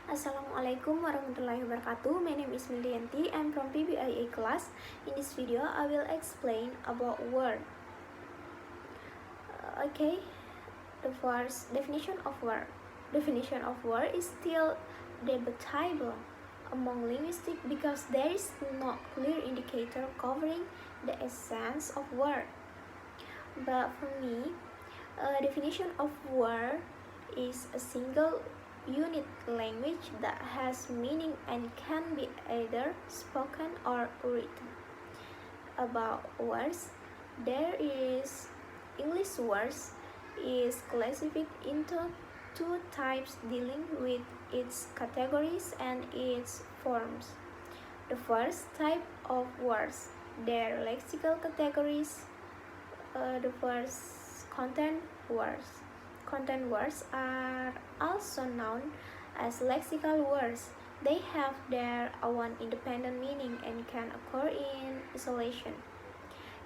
Assalamualaikum warahmatullahi wabarakatuh. My name is Mildianti. I'm from PBIA class. In this video, I will explain about word. Okay, the first definition of word. Definition of word is still debatable among linguistics because there is no clear indicator covering the essence of word. But for me, a definition of word is a single unit language that has meaning and can be either spoken or written. About words, there is English words is classified into two types dealing with its categories and its forms. The first type of words, their lexical categories. The first content words. Content words are also known as lexical words. They have their own independent meaning and can occur in isolation.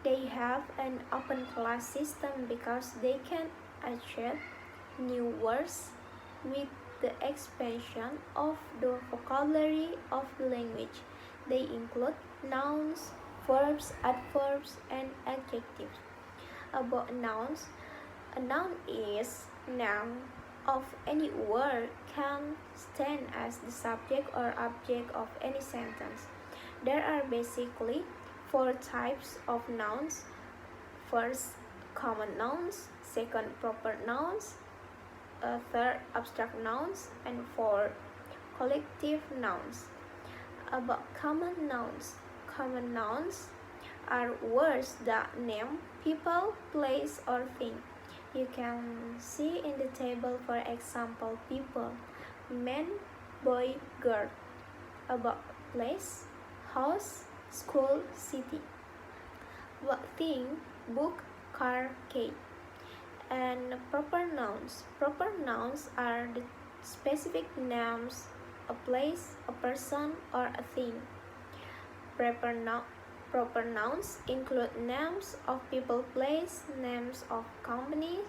They have an open class system because they can achieve new words with the expansion of the vocabulary of the language. They include nouns, verbs, adverbs, and adjectives. About nouns, a noun is noun of any word can stand as the subject or object of any sentence. There are basically four types of nouns. First, common nouns, second, proper nouns, third, abstract nouns, and fourth, collective nouns. About common nouns. Common nouns are words that name people, place, or thing. You can see in the table, for example, people, man, boy, girl. About place, house, school, city. About thing, book, car, cake. And proper nouns. Proper nouns are the specific names, a place, a person, or a thing. Proper nouns include names of people, place, names of companies,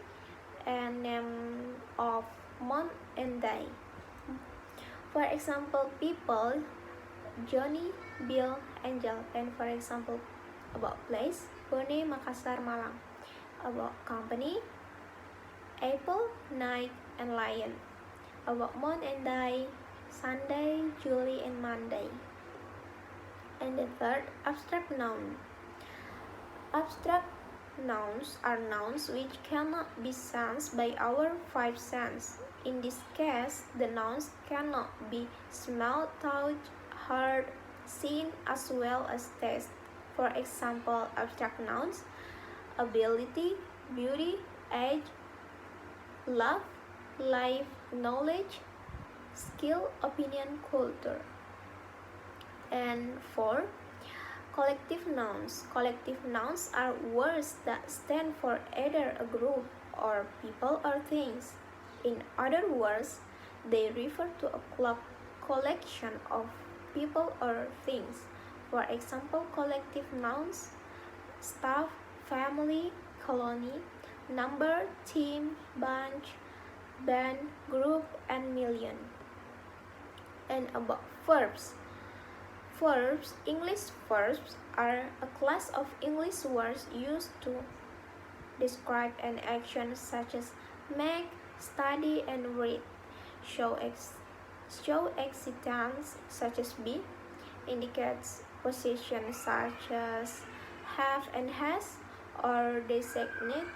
and name of month and day. For example, people, Johnny, Bill, Angel. And for example, about place, Bone, Makassar, Malang. About company, Apple, Nike, and Lion. About month and day, Sunday, July, and Monday. And the third, abstract noun. Abstract nouns are nouns which cannot be sensed by our five senses. In this case, the nouns cannot be smelled, touched, heard, seen, as well as tasted. For example, abstract nouns, ability, beauty, age, love, life, knowledge, skill, opinion, culture. And four, collective nouns. Collective nouns are words that stand for either a group or people or things. In other words, they refer to a collection of people or things. For example, collective nouns, staff, family, colony, number, team, bunch, band, group, and million. And about verbs. Verbs, English verbs, are a class of English words used to describe an action such as make, study, and read. Show existence such as be, indicates possession such as have and has, or designate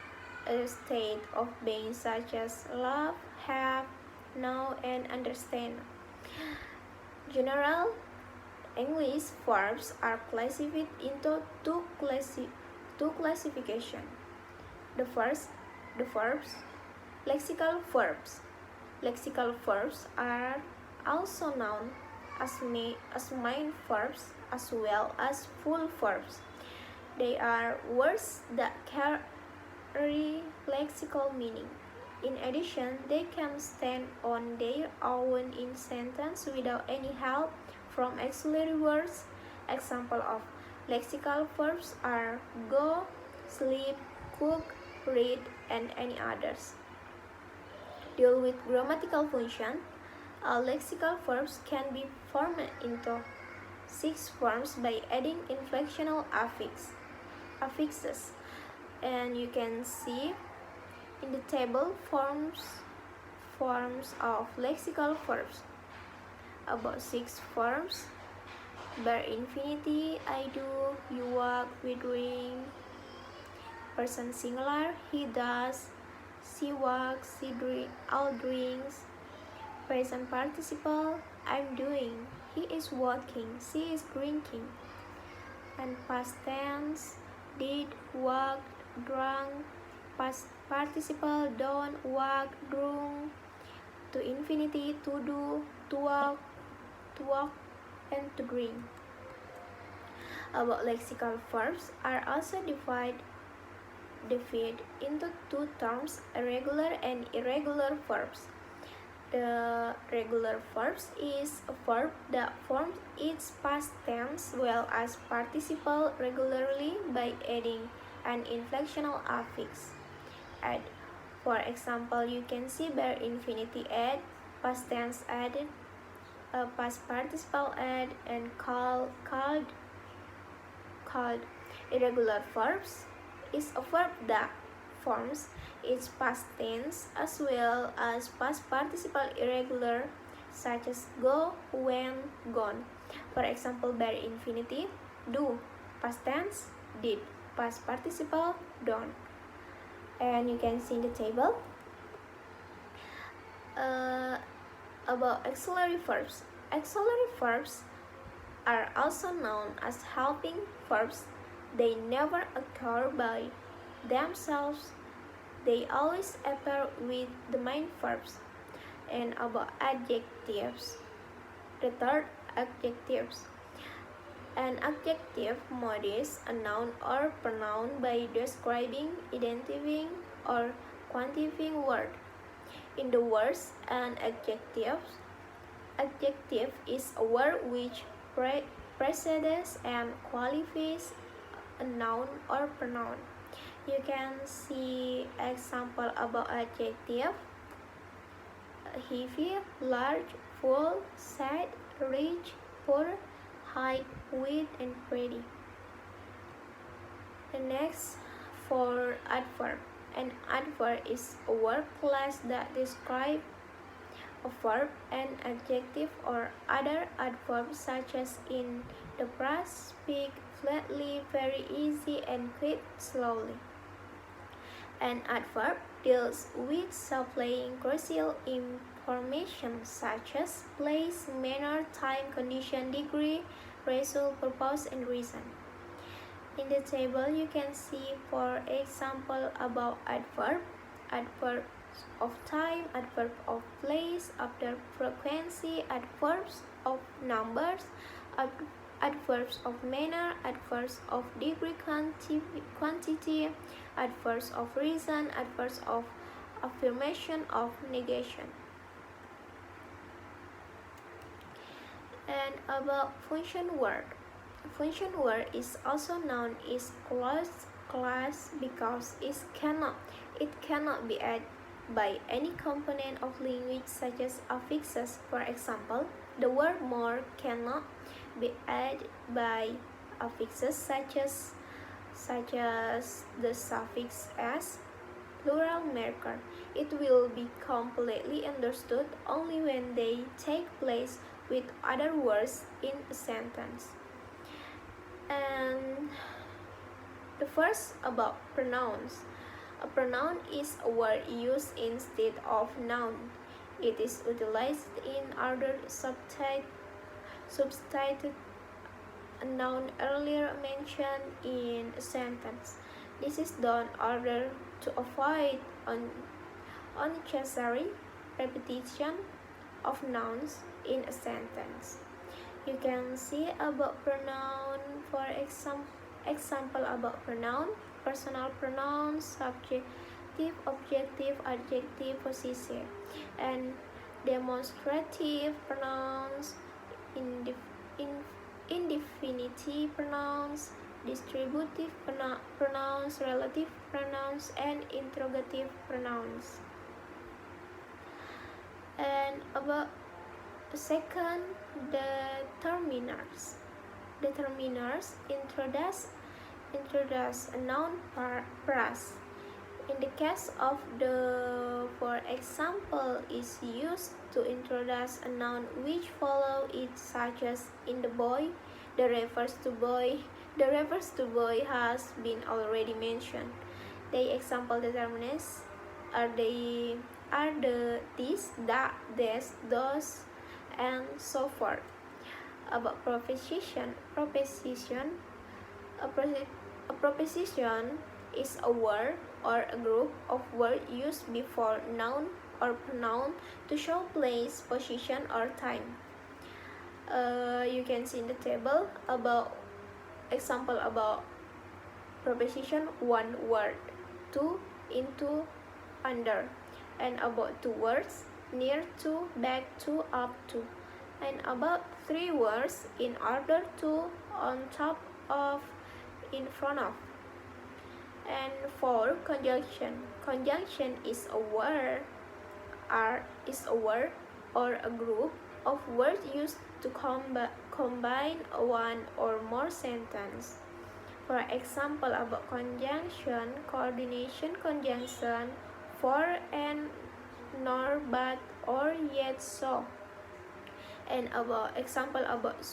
a state of being such as love, have, know, and understand. General English verbs are classified into two classifications. The first, the verbs, lexical verbs. Lexical verbs are also known as main verbs as well as full verbs. They are words that carry lexical meaning. In addition, they can stand on their own in sentence without any help from auxiliary words. Example of lexical verbs are go, sleep, cook, read, and any others. Deal with grammatical function. Lexical verbs can be formed into 6 forms by adding inflectional affixes. And you can see in the table forms of lexical verbs. About 6 forms: bare infinity, I do, you walk, we drink. Person singular, he does, she walks, all drinks. Present participle, I'm doing, he is walking, she is drinking. And past tense, did, walked, drunk. Past participle, don't, walk, drunk. To infinity, to do, to walk, and to drink. About lexical verbs are also divided into 2 terms, regular and irregular verbs. The regular verbs is a verb that forms its past tense well as participle regularly by adding an inflectional affix. Add. For example, you can see bare infinity add, past tense added, past participle add, and called. Irregular verbs is a verb that forms its past tense as well as past participle irregular, such as go, went, gone. For example, bare infinity, do, past tense, did, past participle, done. And you can see in the table about auxiliary verbs. Auxiliary verbs are also known as helping verbs. They never occur by themselves. They always appear with the main verbs. And about adjectives. The third, adjectives. An adjective modifies a noun or pronoun by describing, identifying, or quantifying word. In the words, an adjective is a word which precedes and qualifies a noun or pronoun. You can see example about adjective: heavy, large, full, sad, rich, poor, high, wit, and pretty. The next, for adverb. An adverb is a word class that describes a verb, an adjective, or other adverbs such as in the past, speak flatly, very easy, and quick, slowly. An adverb deals with supplying crucial information such as place, manner, time, condition, degree, result, purpose, and reason. In the table, you can see, for example, about adverb, adverb of time, adverb of place, adverb frequency, adverbs of numbers, adverbs of manner, adverbs of degree, quantity, adverbs of reason, adverbs of affirmation, of negation. And about function word. Function word is also known as class because it cannot be added by any component of language such as affixes. For example, the word more cannot be added by affixes such as the suffix s, plural marker. It will be completely understood only when they take place with other words in a sentence. And the first, about pronouns. A pronoun is a word used instead of noun. It is utilized in order to substitute a noun earlier mentioned in a sentence. This is done in order to avoid unnecessary repetition of nouns in a sentence. You can see about pronoun, for example about pronoun: personal pronouns, subjective, objective, adjective, possessive, and demonstrative pronouns, indefinitive pronouns, distributive pronouns, relative pronouns, and interrogative pronouns. And about Second, determiners. Determiners introduce a noun phrase. In the case of the, for example, is used to introduce a noun which follow it, such as in the boy. The refers to boy. The refers to boy has been already mentioned. The example determinants are the this, that, this, those, and so forth. About proposition, a proposition is a word or a group of words used before noun or pronoun to show place, position, or time. You can see in the table about example about proposition: one word, to, into, under, and about two words: near to, back to, up to, and about three words: in order to, on top of, in front of. And for conjunction, conjunction is a word or a group of words used to combine one or more sentences. For example, about conjunction: coordination, conjunction, for and, nor, but, or, yet, so. And about example about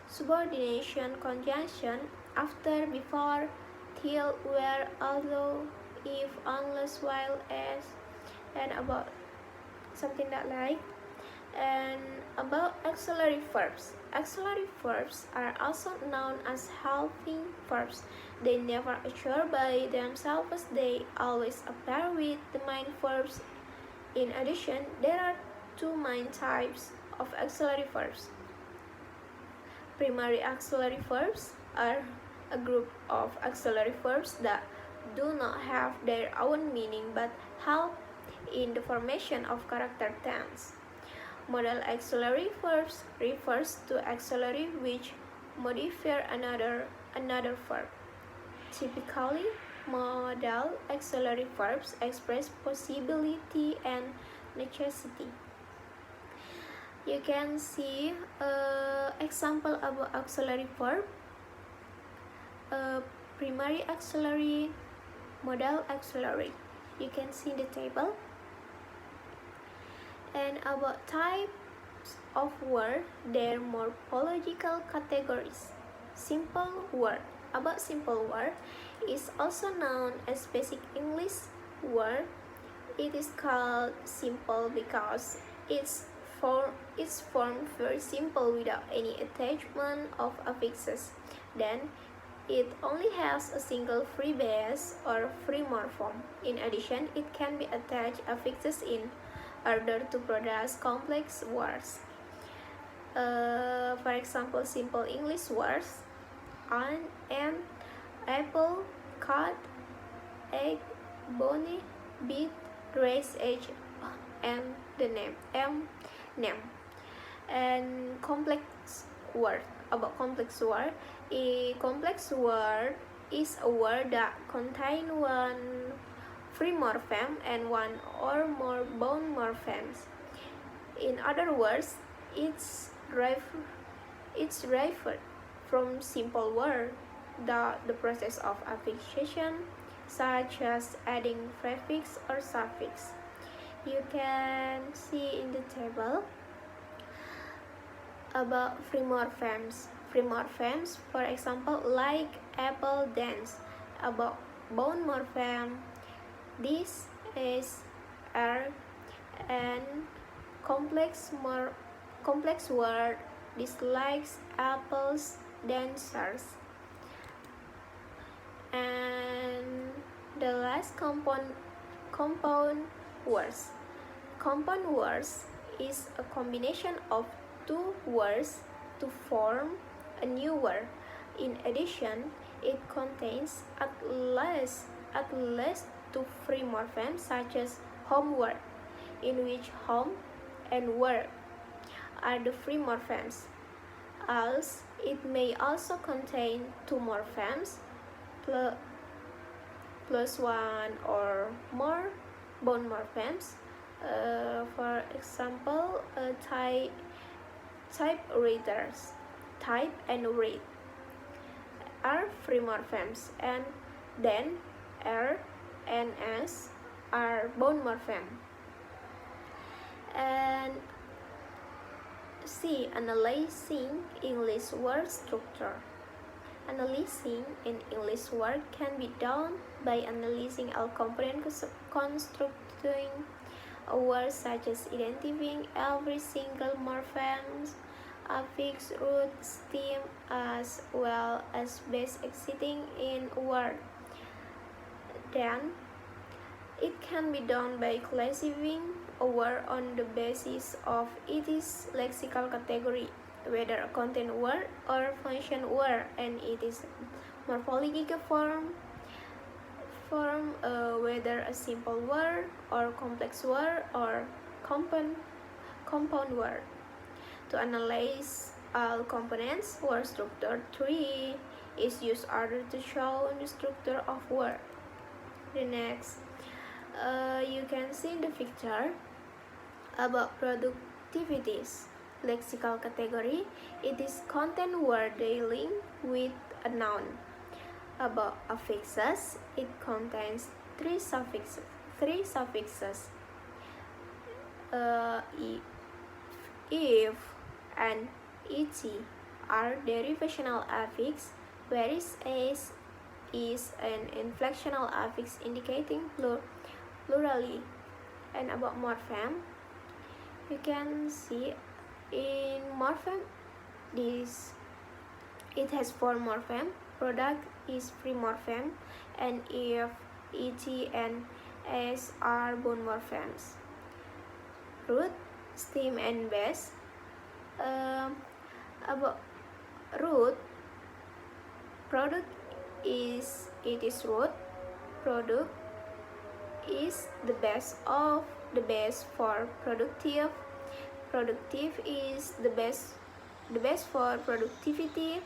subordination: conjunction: after, before, till, where, although, if, unless, while, as, and about something that like. And about auxiliary verbs. Auxiliary verbs are also known as helping verbs. They never occur by themselves, they always appear with the main verbs. In addition, there are two main types of auxiliary verbs. Primary auxiliary verbs are a group of auxiliary verbs that do not have their own meaning but help in the formation of character tense. Modal auxiliary verbs refers to auxiliary which modify another verb. Typically, modal auxiliary verbs express possibility and necessity. You can see example about auxiliary verb: primary auxiliary, modal auxiliary. You can see the table. And about types of word, their morphological categories. Simple word. About simple word is also known as basic English word. It is called simple because its form very simple without any attachment of affixes. Then it only has a single free base or free morpheme. In addition, it can be attached affixes in order to produce complex words. For example, simple English words: an, apple, cat, egg, bunny, beat, race, age, and the name. And complex word. About complex word, a complex word is a word that contains one free morpheme and one or more bound morphemes. In other words, it's derived from simple word that the process of affixation, such as adding prefix or suffix. You can see in the table about free morphemes. Free morphemes, for example, like apple, dance. About bound morpheme: this, is, are, and complex word: dislikes, apples, dancers. And the last compound words. Compound words is a combination of two words to form a new word. In addition, it contains at least two free morphemes, such as homework, in which home and work are the free morphemes. Else, it may also contain two morphemes plus one or more bound morphemes, For example, typewriters, type and read are free morphemes, and then R and S are bond morphemes. And C. Analyzing English word structure. Analyzing an English word can be done by analyzing all components constructing a word, such as identifying every single morpheme, affix, root, stem, as well as base existing in a word. Then, it can be done by classifying a word on the basis of its lexical category, whether a content word or function word, and its morphological form, whether a simple word or complex word or compound word. To analyze all components, word structure tree is used in order to show the structure of word. The next, you can see the picture about productivities. Lexical category, it is content word dealing with a noun. About affixes, it contains three suffixes. If and et are derivational affix, whereas as is an inflectional affix indicating plurality. And about morpheme, you can see in morpheme it has four morpheme. Product is free morpheme, and if, et, and s are bond morphemes. Root, stem, and base. About root, product is root. Product is the base for productive. Productive is the base for productivity.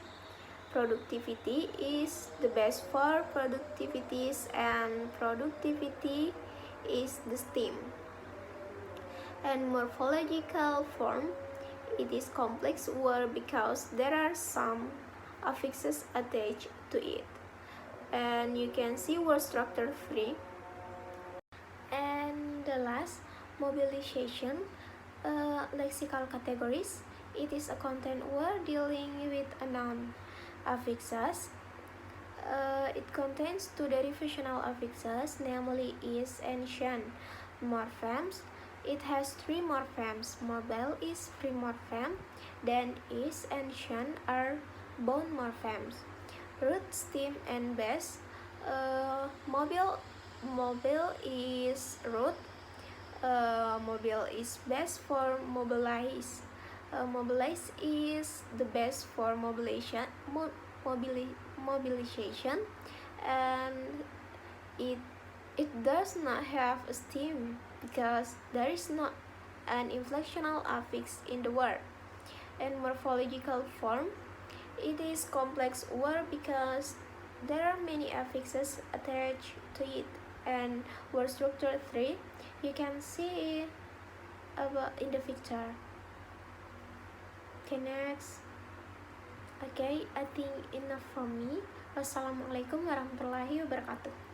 Productivity is the base for productivities, and productivity is the stem. And morphological form, it is complex word because there are some affixes attached to it. And you can see word structure 3. And the last, mobilization, lexical categories. It is a content word dealing with a noun. Affixes, it contains two derivational affixes, namely is and shan. Morphemes, it has three morphemes. Mobile is free morpheme, then is and shan are bond morphemes. Root, stem, and base. Mobile is root. Mobile is base for mobilize. Mobilize is the base for mobilization, and it does not have a stem because there is not an inflectional affix in the word. And morphological form, it is complex word because there are many affixes attached to it. And word structure 3, you can see about in the picture. Okay, next. Okay, I think enough from me. Wassalamualaikum warahmatullahi wabarakatuh.